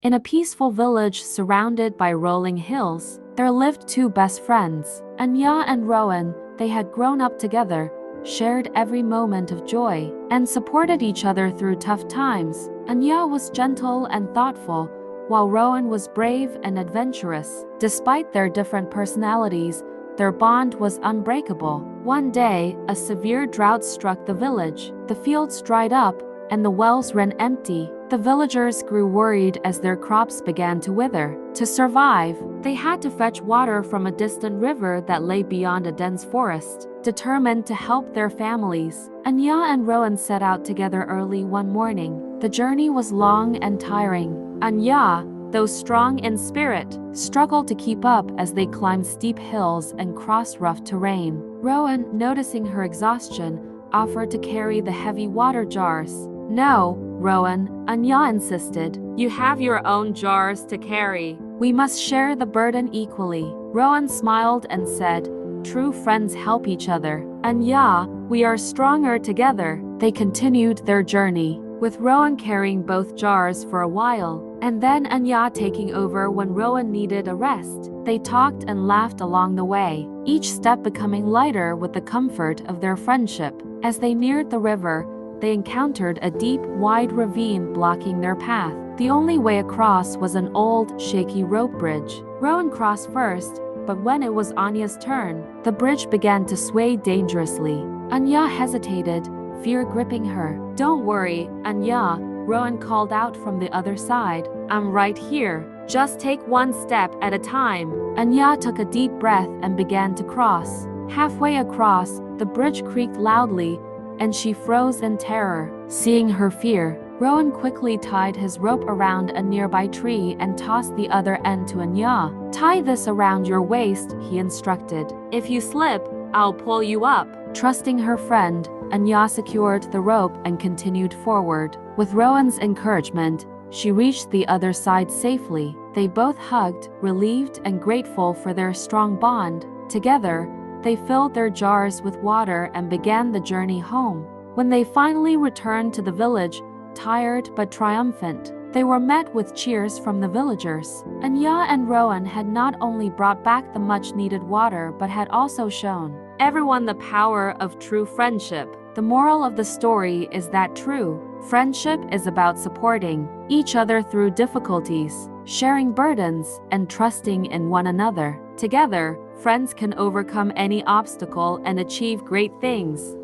In a peaceful village surrounded by rolling hills, there lived two best friends, Anya and Rohan. They had grown up together, shared every moment of joy, and supported each other through tough times. Anya was gentle and thoughtful, while Rohan was brave and adventurous. Despite their different personalities, their bond was unbreakable. One day, a severe drought struck the village. The fields dried up, and the wells ran empty. The villagers grew worried as their crops began to wither. To survive, they had to fetch water from a distant river that lay beyond a dense forest. Determined to help their families, Anya and Rohan set out together early one morning. The journey was long and tiring. Anya, though strong in spirit, struggled to keep up as they climbed steep hills and crossed rough terrain. Rohan, noticing her exhaustion, offered to carry the heavy water jars. "No, Rohan," Anya insisted. "You have your own jars to carry. We must share the burden equally." Rohan smiled and said, "True friends help each other. Anya, we are stronger together." They continued their journey, with Rohan carrying both jars for a while, and then Anya taking over when Rohan needed a rest. They talked and laughed along the way, each step becoming lighter with the comfort of their friendship. As they neared the river, they encountered a deep, wide ravine blocking their path. The only way across was an old, shaky rope bridge. Rohan crossed first, but when it was Anya's turn, the bridge began to sway dangerously. Anya hesitated, fear gripping her. "Don't worry, Anya," Rohan called out from the other side. "I'm right here. Just take one step at a time." Anya took a deep breath and began to cross. Halfway across, the bridge creaked loudly, and she froze in terror. Seeing her fear, Rohan quickly tied his rope around a nearby tree and tossed the other end to Anya. "Tie this around your waist," he instructed. "If you slip, I'll pull you up." Trusting her friend, Anya secured the rope and continued forward. With Rohan's encouragement, she reached the other side safely. They both hugged, relieved and grateful for their strong bond. Together, they filled their jars with water and began the journey home. When they finally returned to the village, tired but triumphant, they were met with cheers from the villagers. Anya and Rohan had not only brought back the much-needed water but had also shown everyone the power of true friendship. The moral of the story is that true friendship is about supporting each other through difficulties, sharing burdens, and trusting in one another. Together, friends can overcome any obstacle and achieve great things.